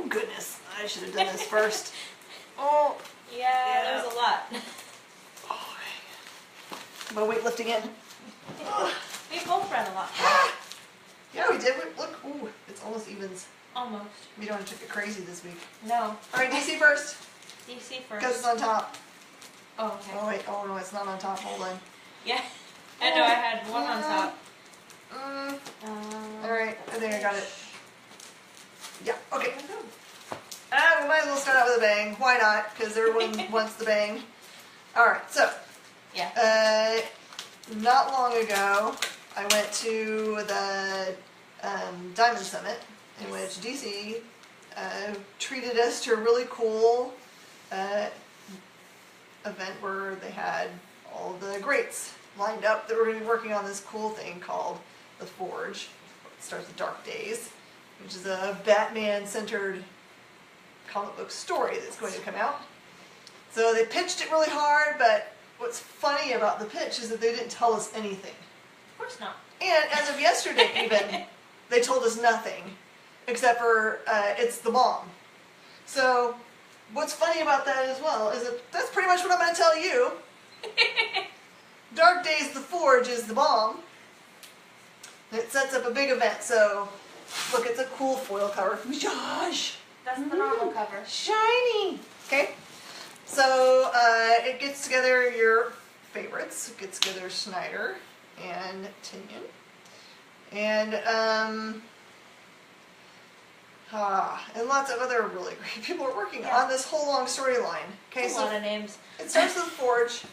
Oh goodness, I should have done this first. Oh. Yeah, there's a lot. Oh, am I weightlifting in? We both ran a lot. Yeah, we did. Look, ooh, it's almost evens. Almost. We don't took it crazy this week. No. All right, DC first. DC first. Because it's on top. Oh, okay. Oh wait, oh no, it's not on top. Hold on. Yeah. I know, I had one on top. All right, I think I got it. Yeah, okay. We might as well start out with a bang. Why not? Because everyone wants the bang. All right, so. Yeah. Not long ago, I went to the Diamond Summit, in which DC treated us to a really cool event where they had all the greats lined up that were going to be working on this cool thing called The Forge. It starts with Dark Days, which is a Batman-centered comic book story that's going to come out. So they pitched it really hard, but what's funny about the pitch is that they didn't tell us anything. Of course not. And as of yesterday even, they told us nothing, except for it's the bomb. So what's funny about that as well is that that's pretty much what I'm going to tell you. Dark Days The Forge is the bomb. It sets up a big event, so look, it's a cool foil cover from Josh. That's the normal cover. Shiny! Okay, so it gets together your favorites. It gets together Snyder and Tinian. And and lots of other really great people are working on this whole long storyline. Okay, so a lot of names. It starts with Forge,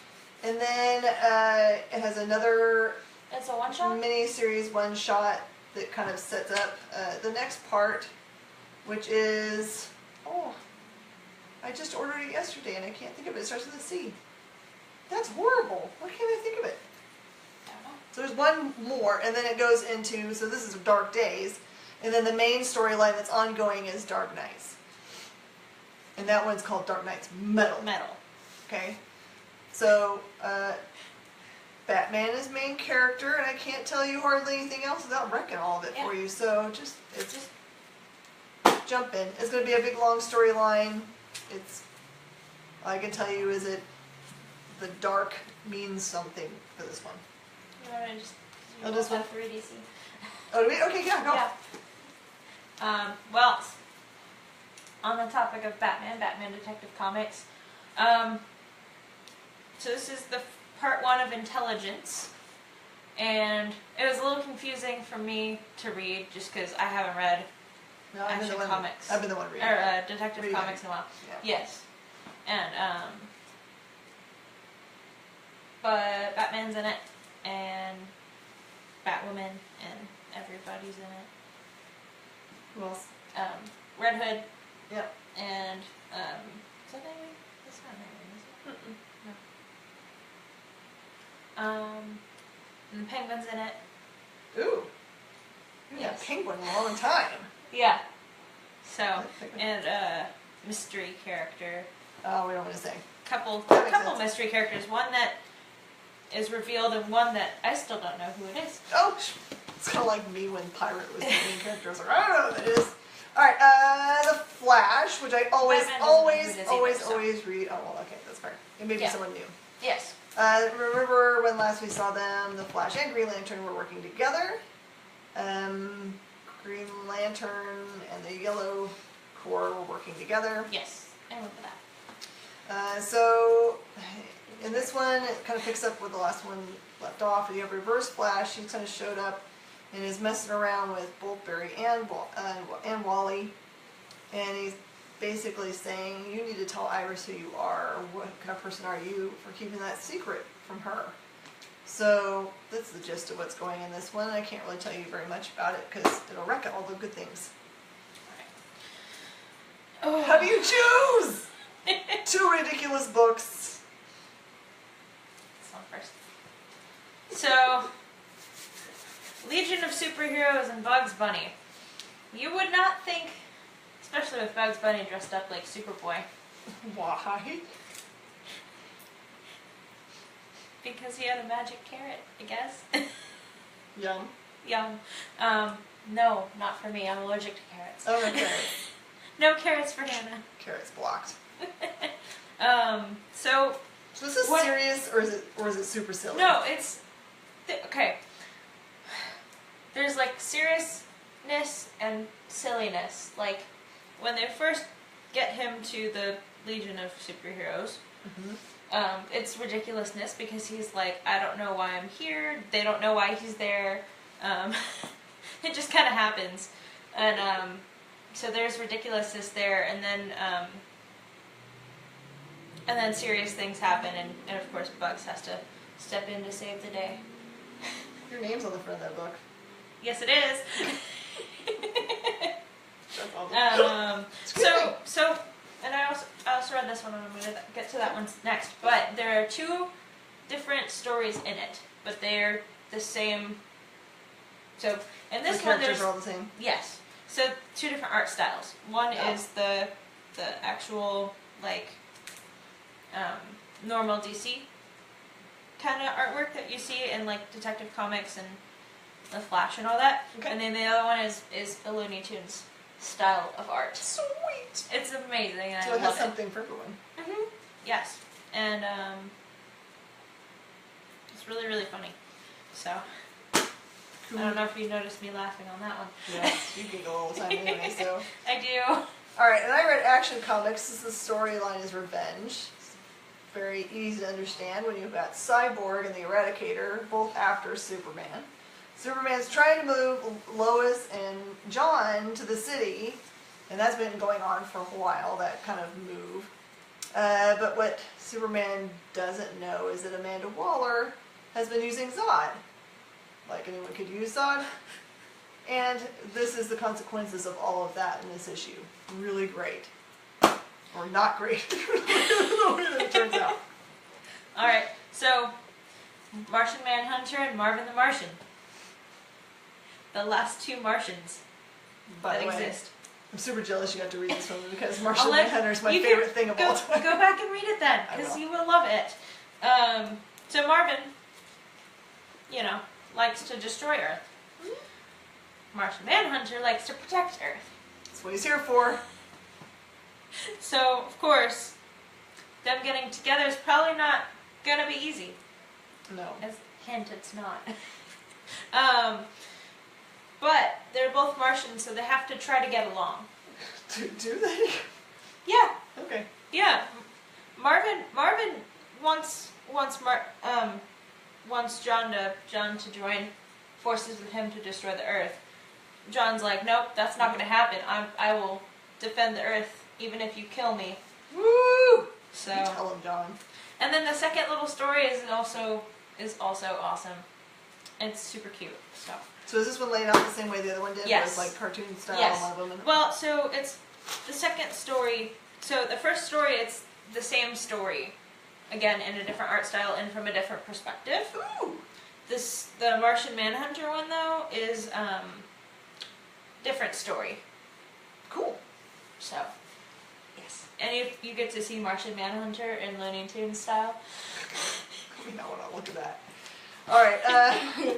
and then it has another It's a one-shot? mini-series one-shot that kind of sets up the next part, which is, I just ordered it yesterday and I can't think of it. It starts with a C. That's horrible. Why can't I think of it? I don't know. So there's one more, and then it goes into, so this is Dark Days, and then the main storyline that's ongoing is Dark Knights. And that one's called Dark Knights Metal. Okay? So, Batman is main character, and I can't tell you hardly anything else without wrecking all of it for you, so just jump in. It's going to be a big long storyline. All I can tell you is the dark means something for this one. You want to just this one? 3 DC. Oh, do we? Okay, yeah, go. Yeah. Well, on the topic of Batman Detective Comics, so this is the part 1 of Intelligence, and it was a little confusing for me to read just because I haven't read action comics. I've been the one reading. Or detective comics in a while. Yeah. Yes. And, but Batman's in it, and Batwoman, and everybody's in it. Who else? Red Hood. Yep. And, is that Nightwing? That's not Nightwing, is it? No. And the Penguin's in it. Ooh. Yes. Penguin a long time. Yeah. So, and mystery character. Oh, we don't want to say. Couple mystery characters. One that is revealed, and one that I still don't know who it is. Oh, it's kind of like me when Pirate was the main character. I was like, I don't know who that is. All right, the Flash, which I always read. Oh, well, okay, that's fair. It may be someone new. Yes. Remember when last we saw them, the Flash and Green Lantern were working together. Green Lantern and the Yellow Corps were working together. Yes, I remember that. So, in this one, it kind of picks up where the last one left off. You have Reverse Flash. He kind of showed up and is messing around with both Barry and Wally. And he's basically saying, you need to tell Iris who you are, or what kind of person are you for keeping that secret from her. So that's the gist of what's going in this one. I can't really tell you very much about it because it'll wreck all the good things. All right. How do you choose? 2 ridiculous books. This one first. So, Legion of Superheroes and Bugs Bunny. You would not think, especially with Bugs Bunny dressed up like Superboy. Why? Because he had a magic carrot, I guess. Yum. Yum. No, not for me. I'm allergic to carrots. Oh, okay. No carrots for Hannah. Carrots blocked. So is this what, serious or is it super silly? No, it's okay. There's like seriousness and silliness. Like when they first get him to the Legion of Superheroes, it's ridiculousness because he's like, I don't know why I'm here. They don't know why he's there. It just kind of happens, and so there's ridiculousness there, and then serious things happen, and of course Bugs has to step in to save the day. Your name's on the front of that book. Yes, it is. That's awesome. So, and I also read this one, and I'm going to get to that one next. But there are two different stories in it, but they're the same. So, in this the one, characters there's are all the same. yes. So, two different art styles. One is the actual like normal DC kind of artwork that you see in like Detective Comics and The Flash and all that. Okay. And then the other one is the Looney Tunes style of art. Sweet. It's amazing, and So I it love has something for everyone. Yes, and it's really, really funny. So Cool. I don't know if you noticed me laughing on that one. Yes, you giggle all the time anyway. So. I do. All right, and I read Action Comics. The storyline is revenge. It's very easy to understand when you've got Cyborg and the Eradicator, both after Superman. Superman's trying to move Lois and John to the city, and that's been going on for a while, that kind of move. But what Superman doesn't know is that Amanda Waller has been using Zod. Like anyone could use Zod. And this is the consequences of all of that in this issue. Really great. Or not great. The way that it turns out. Alright, so Martian Manhunter and Marvin the Martian. The last two Martians By that the way, exist. I'm super jealous you got to read this one because Martian I'll let- Manhunter is my you favorite can thing of all time. Go back and read it then, I because will. you will love it. So Marvin, likes to destroy Earth. Martian Manhunter likes to protect Earth. That's what he's here for. So, of course, them getting together is probably not gonna be easy. No. As hint, it's not. But they're both Martians, so they have to try to get along. Do they? Yeah, Okay. yeah. Marvin wants John to join forces with him to destroy the Earth. John's like, nope, that's not going to happen. I will defend the Earth even if you kill me. Woo! So, You tell him, John. and then the second little story is also awesome. It's super cute. So is this one laid out the same way the other one did? Yes. Where it's like cartoon style, Yes. one of them? Well, so it's the second story. So the first story, it's the same story, again in a different art style and from a different perspective. Ooh! The Martian Manhunter one though is different story. Cool. So yes, and you get to see Martian Manhunter in Looney Tunes style. We now want to look at that. All right.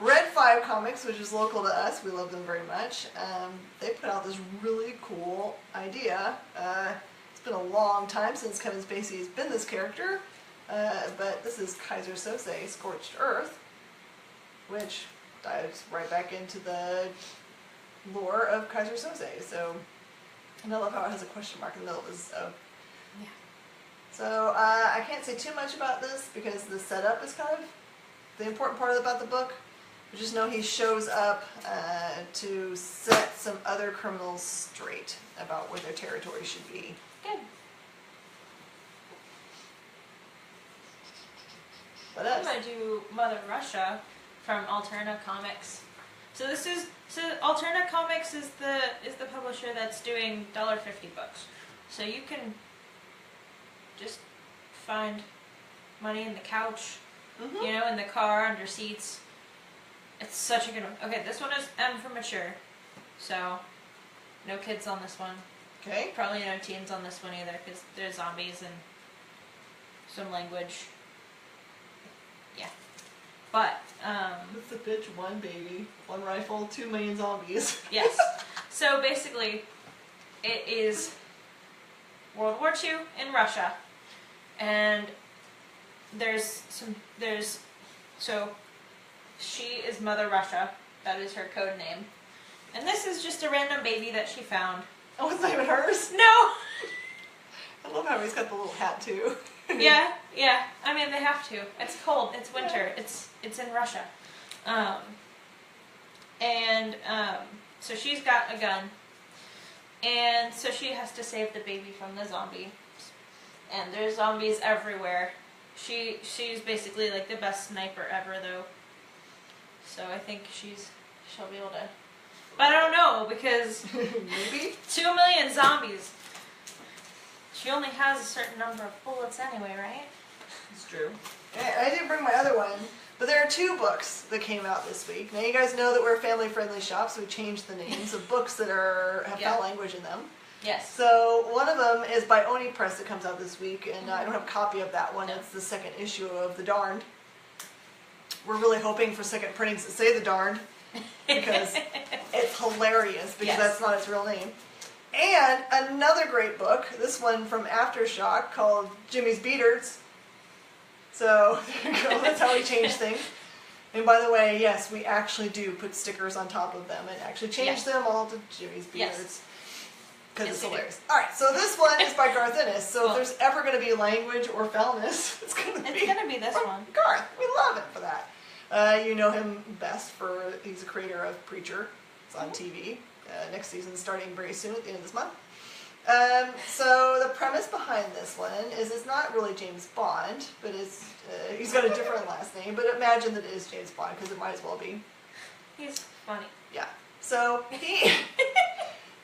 Red 5 Comics, which is local to us, we love them very much. They put out this really cool idea. It's been a long time since Kevin Spacey has been this character, but this is Kaiser Sose, Scorched Earth, which dives right back into the lore of Kaiser Sose. So, and I love how it has a question mark in the middle of his O. Yeah. So I can't say too much about this because the setup is kind of the important part about the book. But just know he shows up to set some other criminals straight about where their territory should be. Good. What I'm else? gonna do Mother Russia from Alterna Comics. So Alterna Comics is the publisher that's doing $1.50 books. So you can just find money in the couch, Mm-hmm. in the car, under seats. It's such a good one. Okay, this one is M for mature. So no kids on this one. Okay. Probably no teens on this one either because there's zombies and some language. Yeah. But, What's the pitch? One baby, one rifle, 2 million zombies. yes. So basically, it is World War II in Russia, and so she is Mother Russia. That is her code name. And this is just a random baby that she found. Oh, it's not even hers? No! I love how he's got the little hat too. Yeah. I mean, they have to. It's cold. It's winter. It's in Russia. So she's got a gun. And so she has to save the baby from the zombie. And there's zombies everywhere. She's basically like the best sniper ever, though. So I think she'll be able to. But I don't know, because maybe 2 million zombies. She only has a certain number of bullets anyway, right? it's true. I didn't bring my other one, but there are 2 books that came out this week. Now you guys know that we're a family-friendly shop, so we changed the names of books that have foul language in them. Yes. So one of them is by Oni Press that comes out this week, and I don't have a copy of that one. No. It's the 2nd issue of The Darned. We're really hoping for second printings that say The Darned, because it's hilarious, because that's not its real name. And another great book, this one from Aftershock, called Jimmy's Beaters. So there you go, that's how we change things. And by the way, yes, we actually do put stickers on top of them and actually change them all to Jimmy's Beaters. Because it's hilarious. Alright, so this one is by Garth Ennis, so if there's ever going to be language or foulness, it's going to be this one. Garth. We love it for that. You know him best for, he's a creator of Preacher. It's on TV. Next season starting very soon at the end of this month. So the premise behind this one is it's not really James Bond, but he's got a different last name, but imagine that it is James Bond, because it might as well be. He's funny. Yeah. So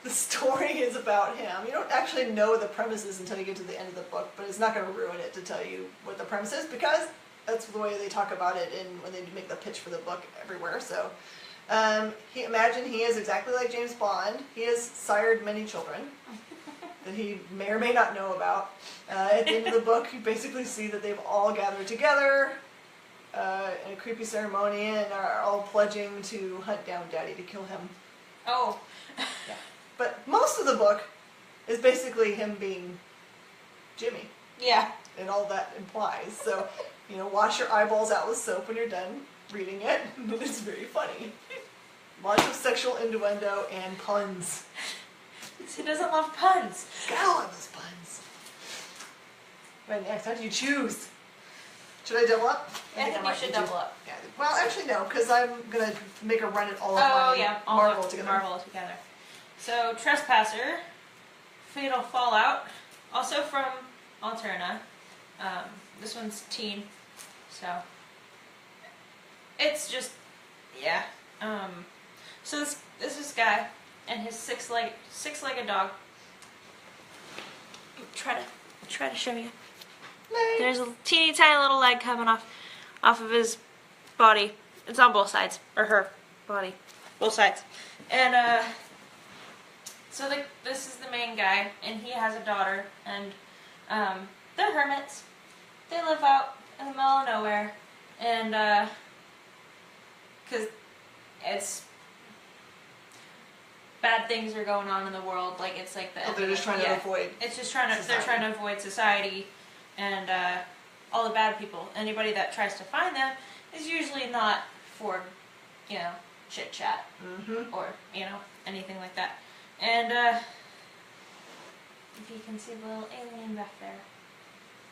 the story is about him. You don't actually know the premise is until you get to the end of the book, but it's not going to ruin it to tell you what the premise is, because that's the way they talk about it when they make the pitch for the book everywhere. So imagine he is exactly like James Bond. He has sired many children that he may or may not know about. At the end of the book, you basically see that they've all gathered together in a creepy ceremony and are all pledging to hunt down Daddy to kill him. Oh. Yeah. But most of the book is basically him being Jimmy. Yeah. And all that implies. So, wash your eyeballs out with soap when you're done reading it. It's very funny. Lots of sexual innuendo and puns. He doesn't love puns. Gotta love those puns. Right next, how do you choose? Should I double up? I think you should double up. Yeah. Well, actually no, because I'm gonna make a run at all of my Marvel together. Marvel together. So Trespasser, Fatal Fallout, also from Alterna. This one's teen, so it's just so this guy and his six-legged dog. Try to show you. Nice. There's a teeny tiny little leg coming off of his body. It's on both sides, or her body, both sides. And so this is the main guy, and he has a daughter, and they're hermits. They live out in the middle of nowhere, and because it's bad things are going on in the world, like it's like the they're just trying to avoid. It's just they're trying to avoid society and all the bad people. Anybody that tries to find them is usually not for chit chat or anything like that. And if you can see the little alien back there.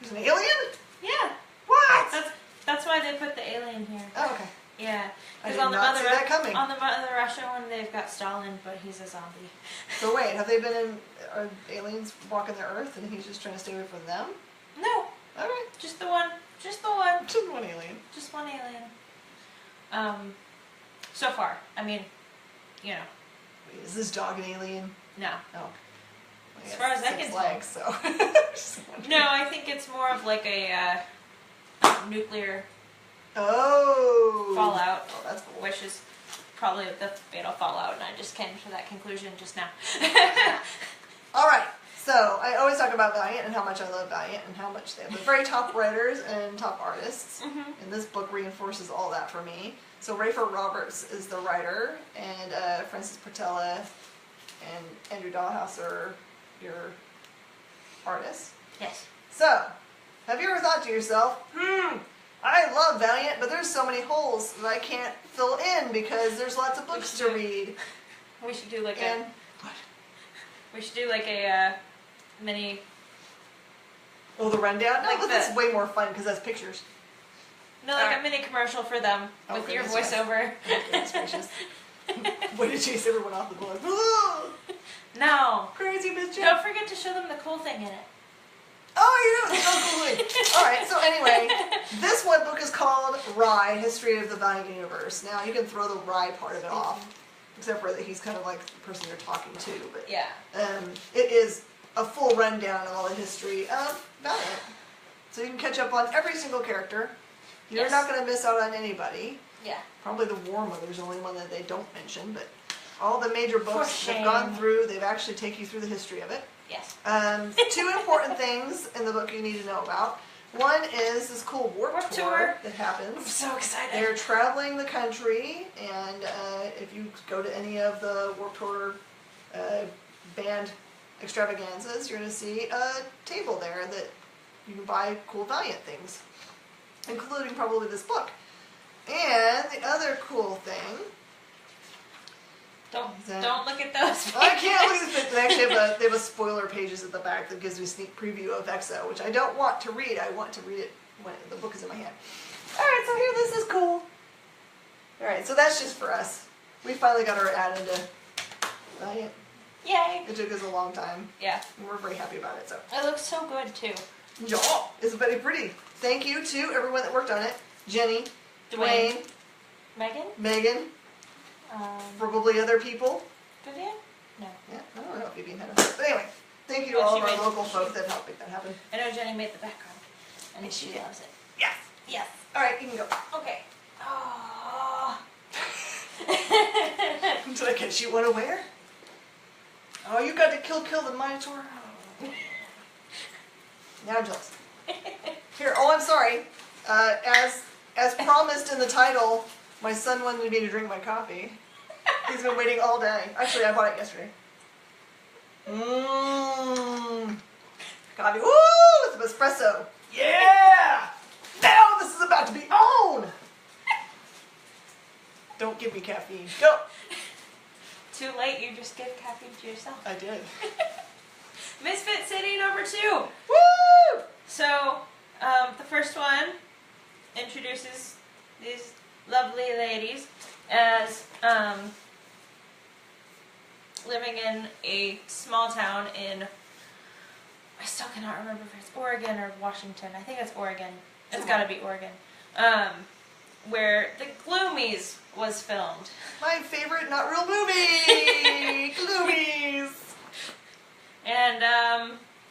There's an alien? Yeah. What? That's why they put the alien here. Oh, okay. Yeah. I did not see that coming. On the Russia one, they've got Stalin, but he's a zombie. So wait, have they been are aliens walking the earth and he's just trying to stay away from them? No. Okay. Just the one. Just the one. Just one alien. Just one alien. So far. I mean, Wait, is this dog an alien? No. No. As far as I can legs, so. No, I think it's more of like a nuclear fallout, Oh, that's cool. which is probably the fatal fallout, and I just came to that conclusion just now. Alright, so I always talk about Valiant and how much I love Valiant and how much they have the very top writers and top artists. And this book reinforces all that for me. So Rafer Roberts is the writer, and Francis Portela and Andrew Dahlhaus are your artists. Yes. So, have you ever thought to yourself, I love Valiant, but there's so many holes that I can't fill in because there's lots of books to read. We should do like And we should do like a mini. the rundown? No, Like but that's the- way more fun because that's pictures. No, like a mini commercial for them with your goodness, yes. voiceover. Oh, goodness gracious. Way to chase everyone off the book. Ooh, No. crazy mischief. Don't forget to show them the cool thing in it. Oh, you know, it's so cool. Alright, so anyway, this one book is called Rye, History of the Valiant Universe. Now, you can throw the Rye part of it off, except for that he's kind of like the person you're talking to, but Yeah. it is a full rundown of all the history of Valiant. So you can catch up on every single character. You're Yes. not going to miss out on anybody. Yeah. Probably the War Mother's the only one that they don't mention, but all the major books shame. have gone through, they've actually take you through the history of it. Yes. Two important things in the book you need to know about. One is this cool warp tour that I'm happens. so excited. They're traveling the country, and if you go to any of the warp tour band extravaganzas, you're going to see a table there that you can buy cool Valiant things, including probably this book. And the other cool thing. Don't look at those. I can't look at this, but they actually they have a spoiler pages at the back that gives me a sneak preview of EXO, which I don't want to read. I want to read it when the book is in my hand. Alright, so here, this is cool. Alright, so that's just for us. We finally got our ad into Valiant. Yay. It took us a long time, Yeah. and we're very happy about it, so. It looks so good too. Yeah, it's very pretty. Thank you to everyone that worked on it. Jenny, Dwayne, Megan? Megan, probably other people. Vivian? No. Yeah, I don't know if Vivian had a heart. But anyway, thank you to Well, all she of our made- local folk that helped make that happen. I know Jenny made the background. And Yes, she she did. loves it. Yes! Yes. Alright, you can go. Okay. Oh. Did I catch you unaware? Oh, you got to kill the Minotaur? Oh. Now I'm jealous. Here, oh, I'm sorry. As promised in the title, my son wanted me to drink my coffee. He's been waiting all day. Actually, I bought it yesterday. Mmm. Coffee. Woo! With some espresso. Yeah! Now this is about to be on! Don't give me caffeine. Go! Too late, you just give caffeine to yourself. I did. Misfit City #2. Woo! So, the first one introduces these lovely ladies as living in a small town in, I still cannot remember if it's Oregon or Washington. I think it's Oregon. It's gotta be Oregon. Where The Gloomies was filmed. My favorite not real movie! Gloomies! And,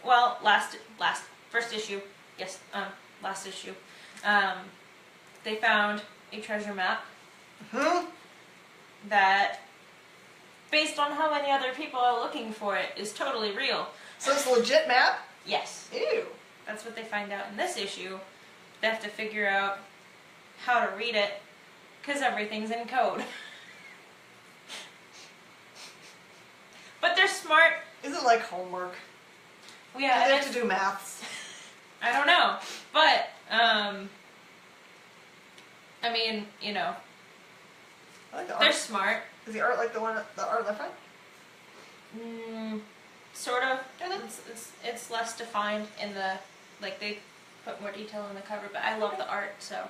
well, first issue, yes, last issue, they found a treasure map that, based on how many other people are looking for it, is totally real. So it's a legit map? Yes. Ew. That's what they find out in this issue. They have to figure out how to read it, because everything's in code. But they're smart. Is it like homework? Yeah, Do they and have to do maths? I don't know, but I mean, you know, I like the they're art. smart. Is the art like the art on the front? Sort of. It's less defined in the, like, they put more detail in the cover, but I love the art, so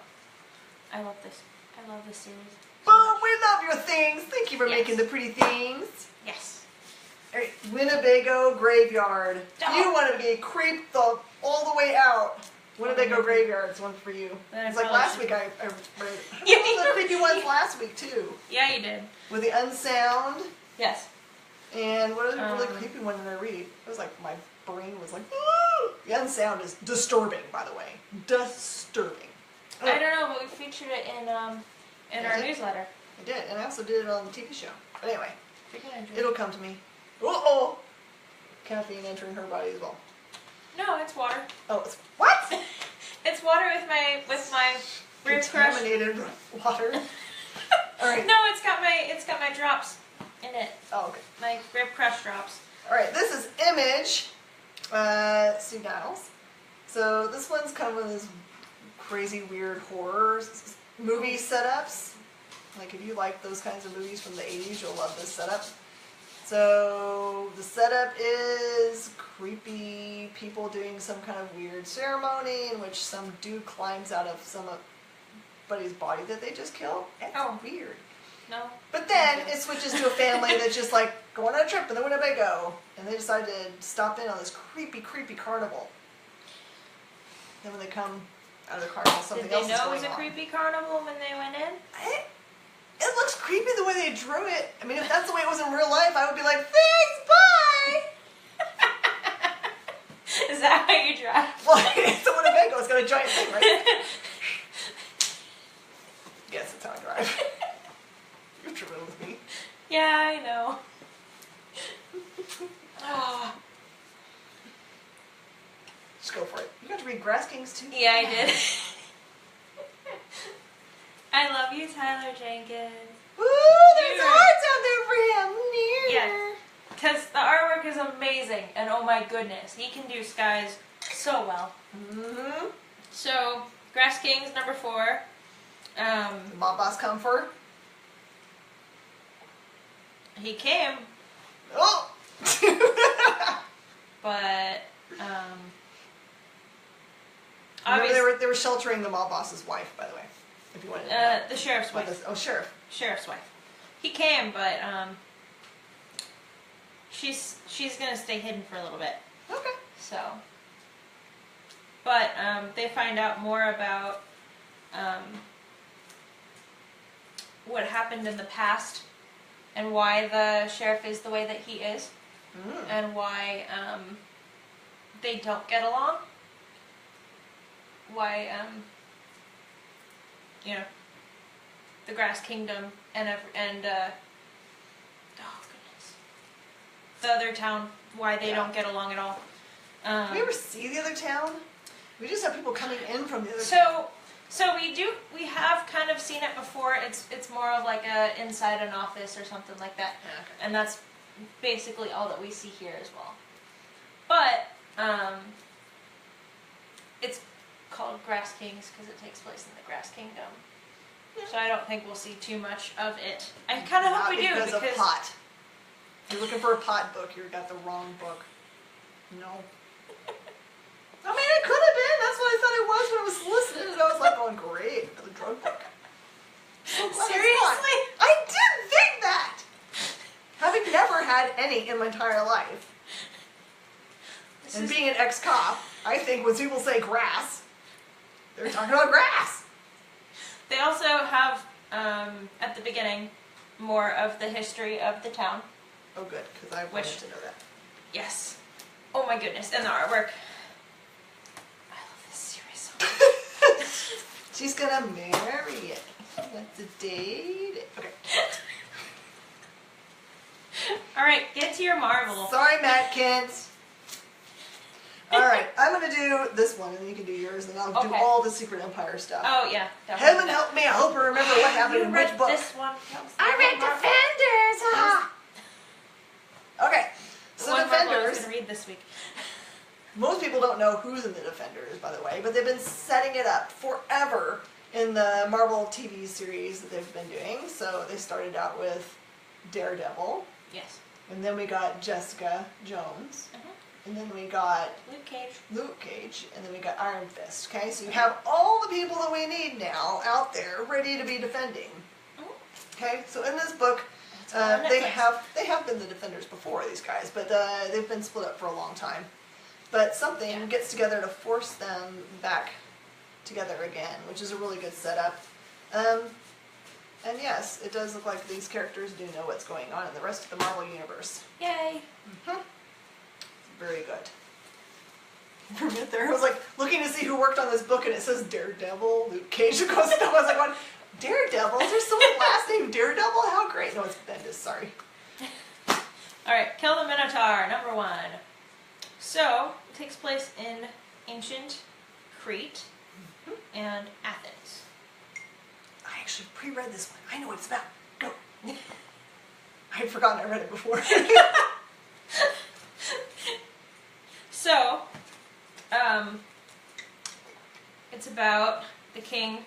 I love this. I love this series. Boom! We love your things. Thank you for Yes. making the pretty things. Yes. All right, Winnebago Graveyard. Oh. You want to be creeped all the way out. Winnebago Graveyard's one for you. Then I It's like probably last should- week I read Yeah. all the creepy ones last week too. Yeah, you did. With the Unsound. Yes. And what other really creepy one did I read? It was like my brain was like, "Woo!" The Unsound is disturbing, by the way. Disturbing. I don't know, but we featured it in our Did it? newsletter. I did, and I also did it on the TV show. But anyway, You're gonna enjoy it'll come to me. Uh-oh! Caffeine entering her body as well. No, it's water. Oh, it's what? It's water with my Brave Crush. Contaminated water. All right. No, it's got my drops. in it. Oh, okay. Like Rip Crush drops. Alright, this is Image, Sue Niles. So this one's kind of one of those crazy, weird horror movie setups. Like if you like those kinds of movies from the 80s, you'll love this setup. So the setup is creepy people doing some kind of weird ceremony in which some dude climbs out of somebody's body that they just killed. It's weird. No. But then it switches to a family that's just like going on a trip in the Winnebago, and they decide to stop in on this creepy, creepy carnival. Then when they come out of the carnival, something else is going on. Did they know it was a creepy carnival when they went in? It looks creepy the way they drew it. I mean, if that's the way it was in real life, I would be like, thanks, bye! Is that how you drive? Well, it's a Winnebago. It's got a giant thing, right? Yes, that's how I drive. You're tripping with me. Yeah, I know. Oh. Just go for it. You got to read Grass Kings too? Yeah, I did. I love you, Tyler Jenkins. Woo! There's hearts out there for him. Yes. Because the artwork is amazing, and oh my goodness, he can do skies so well. Mm-hmm. So, Grass Kings number 4. Mob Boss Comfort. He came, Oh! but Remember, they were sheltering the mob boss's wife, by the way. If you wanted to know. the sheriff's wife. Sheriff. Sheriff's wife. He came, but she's gonna stay hidden for a little bit. Okay. So, but they find out more about what happened in the past and why the sheriff is the way that he is, and why they don't get along. Why you know, the Grass Kingdom and oh goodness, the other town, why they don't get along at all. Did we ever see the other town? We just have people coming in from the other town. So we have kind of seen it before. It's more of like a inside an office or something like that, and that's basically all that we see here as well. But it's called Grass Kings because it takes place in the Grass Kingdom. So I don't think we'll see too much of it. I kind of hope we do because of pot. If you're looking for a pot book, you got the wrong book. No. I mean, it could have been. That's what I thought it was when it was solicited, and I was like, "Oh, great, another drug book." Seriously? I did think that. Having never had any in my entire life, and being an ex-cop, I think when people say grass, they're talking about grass. They also have, at the beginning, more of the history of the town. Oh, good, because I wanted to know that. Yes. Oh my goodness, and the artwork. I love this series so much. She's gonna marry it. Wants to date it. Okay. Alright, get to your Marvel. Sorry, Matt Kent. Alright, I'm gonna do this one, and then you can do yours, and I'll do all the Secret Empire stuff. Oh, yeah. Definitely. Heaven help me, I hope I remember what happened in which book. This one. I read Defenders! Ah! Okay, so one Marvel I was Defenders, going to read this week. most people don't know who's in the Defenders, by the way, but they've been setting it up forever in the Marvel TV series that they've been doing. So they started out with Daredevil. Yes. And then we got Jessica Jones. And then we got Luke Cage, and then we got Iron Fist. Okay, so you have all the people that we need now out there ready to be defending. Okay, so in this book, they have been the Defenders before, these guys, but they've been split up for a long time. But something gets together to force them back together again, which is a really good setup. And yes, it does look like these characters do know what's going on in the rest of the Marvel Universe. Yay! Very good. For a minute there, I was like looking to see who worked on this book, and it says Daredevil, Luke Cage, and I was like, going, Daredevil? Is there someone last name Daredevil? How great! No, it's Bendis. Sorry. All right, Kill the Minotaur, number 1. So it takes place in ancient Crete and Athens. I actually pre-read this one. I know what it's about. Go. I'd forgotten I read it before. So, it's about the king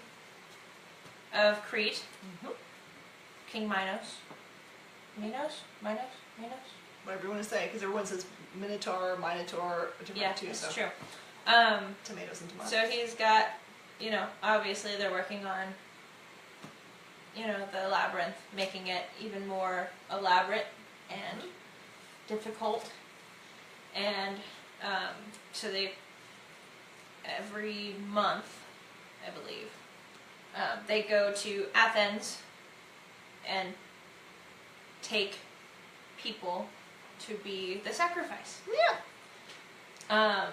of Crete, King Minos. Minos? Whatever you want to say, because everyone says Minotaur, different Yeah, too. that's So true. tomatoes and tomatoes. So he's got, obviously they're working on, the labyrinth, making it even more elaborate and difficult. And so every month, I believe, they go to Athens and take people to be the sacrifice. Yeah.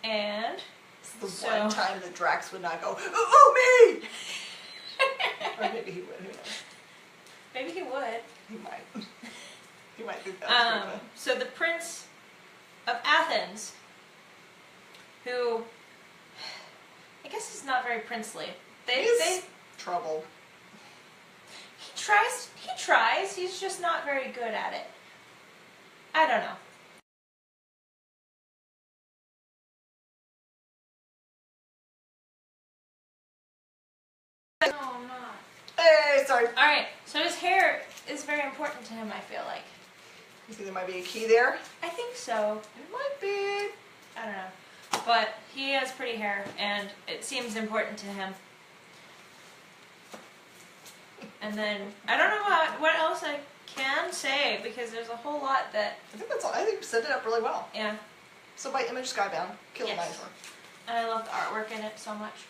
And This is the one time that Drax would not go, oh, me! Or maybe he would, who knows. Maybe he would. He might. He might think that. So the Prince of Athens, who I guess is not very princely. He's trouble. He tries, he's just not very good at it. I don't know. No, I'm not. Hey, sorry. Alright, so his hair is very important to him, I feel like. You think there might be a key there? I think so. It might be. I don't know. But he has pretty hair, and it seems important to him. And then, I don't know what else I can say, because there's a whole lot that... I think that's all. I think you set it up really well. Yeah. So by Image Skybound, kill the Yes. dinosaur. And I love the artwork in it so much.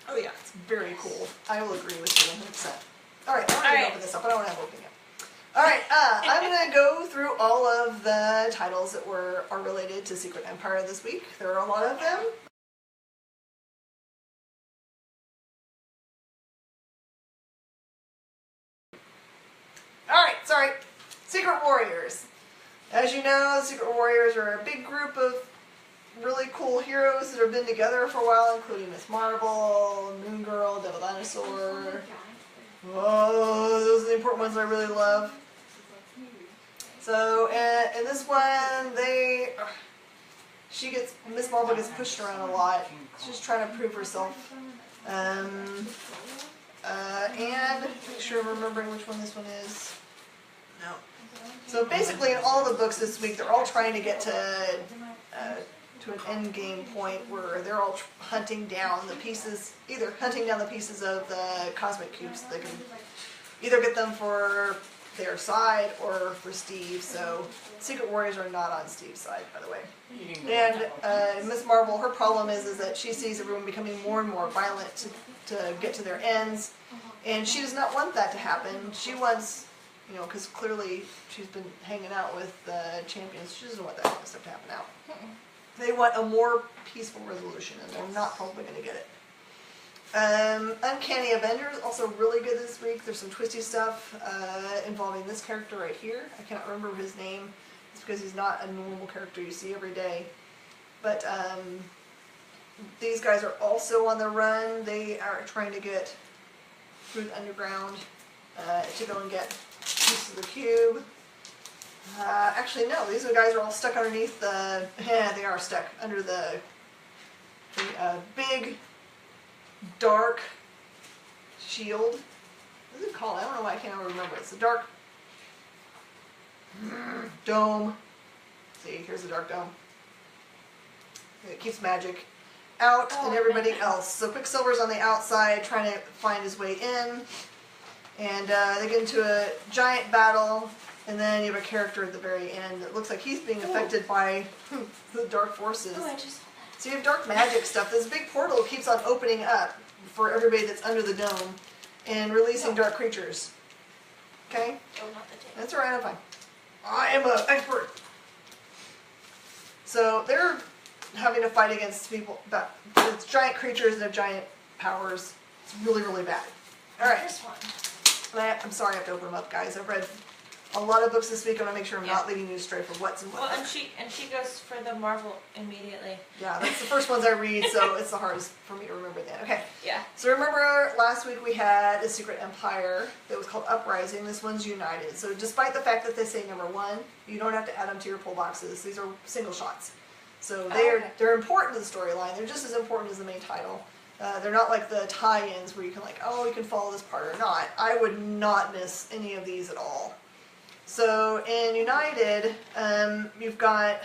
Oh yeah, it's very cool. I will agree with you 100%. Alright, I'm going to Alright. open this up. I don't want to have open yet. Alright, I'm going to go through all of the titles that are related to Secret Empire this week. There are a lot of them. Alright, sorry. Secret Warriors. As you know, Secret Warriors are a big group of really cool heroes that have been together for a while, including Miss Marvel, Moon Girl, Devil Dinosaur. Oh, those are the important ones I really love. So, in this one, Miss Marvel gets pushed around a lot. She's trying to prove herself. And make sure I'm remembering which one this one is. No. So basically, in all the books this week, they're all trying to get to an end game point where they're all hunting down the pieces, either hunting down the pieces of the cosmic cubes. They can either get them for their side or for Steve. So Secret Warriors are not on Steve's side, by the way. And Miss Marvel, her problem is that she sees everyone becoming more and more violent to get to their ends, and she does not want that to happen. She wants, because clearly she's been hanging out with the champions, she doesn't want that kind of stuff to happen now. They want a more peaceful resolution, and they're not probably going to get it. Uncanny Avengers, also really good this week. There's some twisty stuff involving this character right here. I cannot remember his name. It's because he's not a normal character you see every day. But these guys are also on the run. They are trying to get through the underground to go and get pieces of the cube. Actually, no. These guys are all stuck underneath the... Yeah, they are stuck under the big, dark shield. What is it called? I don't know why I can't remember. It's a dark dome. See, here's the dark dome. It keeps magic out and everybody else. So Quicksilver's on the outside trying to find his way in. And they get into a giant battle. And then you have a character at the very end that looks like he's being affected by the dark forces. Oh, I just saw that. So you have dark magic stuff. This big portal keeps on opening up for everybody that's under the dome and releasing dark creatures. Okay? Oh, not the tail. That's alright, I'm fine. I am an expert. So they're having to fight against people, but it's giant creatures that have giant powers. It's really, really bad. Alright. This one. I'm sorry I have to open them up, guys. I've read a lot of books this week. I'm gonna make sure I'm not leading you astray for what's in what. Well, and she goes for the Marvel immediately. Yeah, that's the first ones I read, so it's the hardest for me to remember that. Okay. Yeah. So remember last week we had a Secret Empire that was called Uprising. This one's United. So despite the fact that they say number 1, you don't have to add them to your pull boxes. These are single shots. So they're important to the storyline. They're just as important as the main title. They're not like the tie-ins where you can like, oh, you can follow this part or not. I would not miss any of these at all. So in United, you've got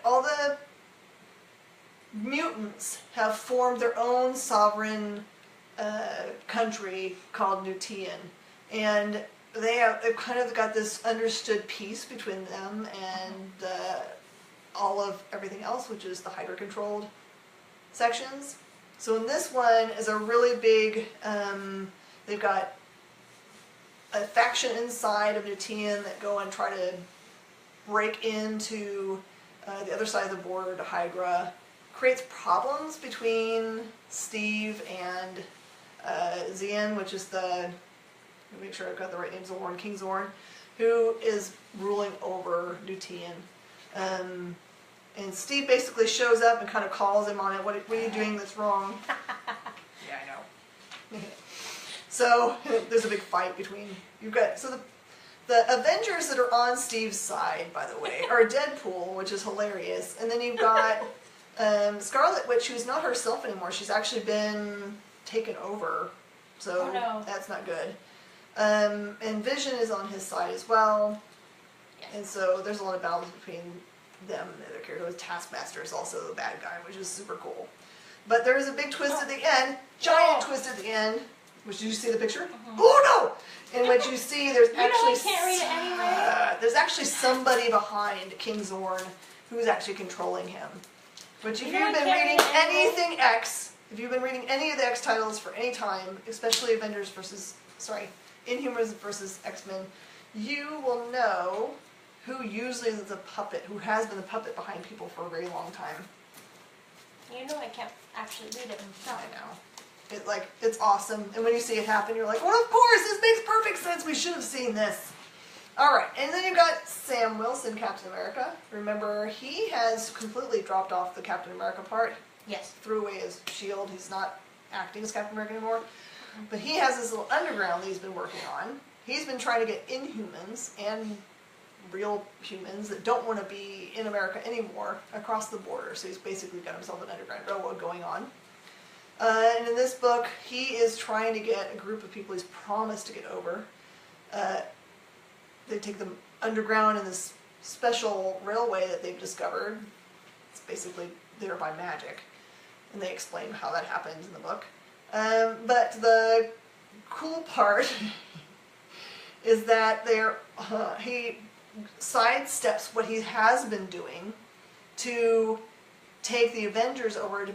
all the mutants have formed their own sovereign country called Nutian, and they've kind of got this understood peace between them and all of everything else, which is the Hydra-controlled sections. So in this one is a really big, they've got a faction inside of Nutian that go and try to break into the other side of the border to Hydra. Creates problems between Steve and Zien, which is let me make sure I've got the right name, King Zorn, who is ruling over Nutian. And Steve basically shows up and kind of calls him on it. What are you doing that's wrong? Yeah, I know. So there's a big fight between the Avengers that are on Steve's side, by the way, are Deadpool, which is hilarious, and then you've got Scarlet Witch, who's not herself anymore. She's actually been taken over, so that's not good. And Vision is on his side as well, and so there's a lot of battles between them and the other characters. Taskmaster is also the bad guy, which is super cool. But there is a big twist at the end, giant twist at the end. Which, did you see the picture? Oh no! In which you see there's actually somebody behind King Zorn who's actually controlling him. Which if you've been reading anything X, if you've been reading any of the X titles for any time, especially Inhumans versus X-Men, you will know who usually is the puppet, who has been the puppet behind people for a very long time. You know I can't actually read it. I know. It's awesome. And when you see it happen, you're like, well, of course, this makes perfect sense. We should have seen this. All right. And then you've got Sam Wilson, Captain America. Remember, he has completely dropped off the Captain America part. Yes. Threw away his shield. He's not acting as Captain America anymore. But he has this little underground that he's been working on. He's been trying to get Inhumans and real humans that don't want to be in America anymore across the border. So he's basically got himself an underground railroad going on. And in this book, he is trying to get a group of people he's promised to get over. They take them underground in this special railway that they've discovered. It's basically there by magic. And they explain how that happens in the book. But the cool part is that he sidesteps what he has been doing to take the Avengers over to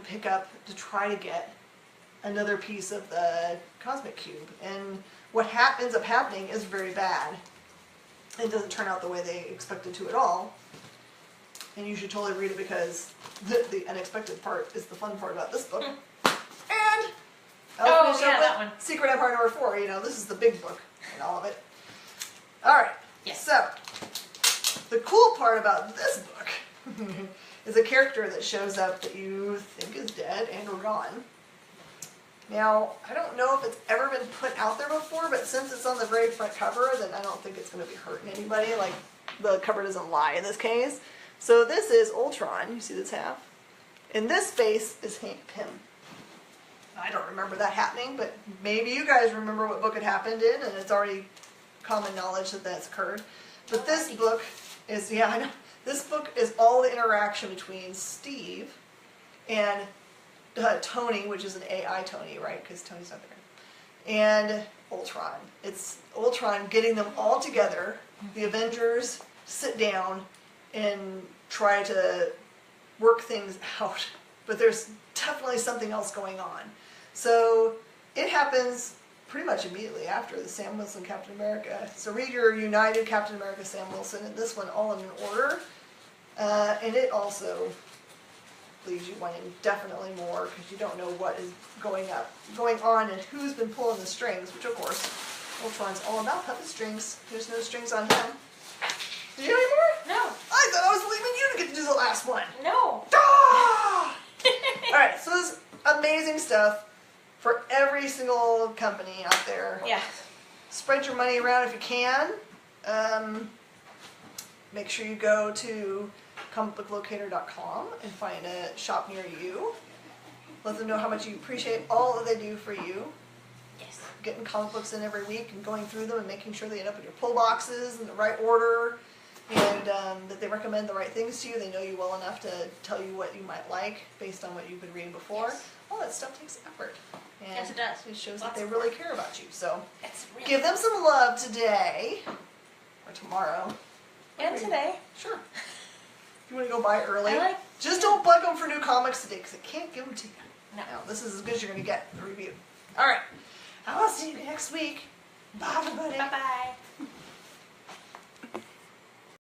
try to get another piece of the Cosmic Cube. And what ends up happening is very bad. It doesn't turn out the way they expected to at all. And you should totally read it because the unexpected part is the fun part about this book. And I'll finish up with that one. Secret Empire number 4. You know, this is the big book in all of it. All right. Yes. So, the cool part about this book is a character that shows up that you think is dead and or gone. Now, I don't know if it's ever been put out there before, but since it's on the very front cover, then I don't think it's going to be hurting anybody. Like, the cover doesn't lie in this case. So this is Ultron. You see this half? And this face is him. I don't remember that happening, but maybe you guys remember what book it happened in, and it's already common knowledge that that's occurred. But this book is, I know. This book is all the interaction between Steve and Tony, which is an AI Tony, right? Because Tony's not there. And Ultron. It's Ultron getting them all together. The Avengers sit down and try to work things out. But there's definitely something else going on. So it happens pretty much immediately after the Sam Wilson Captain America. So read your United Captain America Sam Wilson and this one all in an order. And it also leaves you wanting definitely more because you don't know what is going on and who's been pulling the strings, which of course Ultron's all about puppet strings. There's no strings on him. Did you have any more? No. I thought I was leaving you to get to do the last one. No. Ah! Alright, so this is amazing stuff for every single company out there. Yeah. Spread your money around if you can. Make sure you go to comicbooklocator.com and find a shop near you. Let them know how much you appreciate all that they do for you. Yes. Getting comic books in every week and going through them and making sure they end up in your pull boxes in the right order, and that they recommend the right things to you. They know you well enough to tell you what you might like based on what you've been reading before. Yes. All that stuff takes effort. And Yes, it does. It shows Lots that they of really work. care about you. So It's really give them some love today or tomorrow. And today. Sure. If you want to go buy early, just yeah. don't bug them for new comics today because they can't give them to you. No. This is as good as you're going to get the review. All right. I'll see you next week. Bye, everybody. Bye-bye.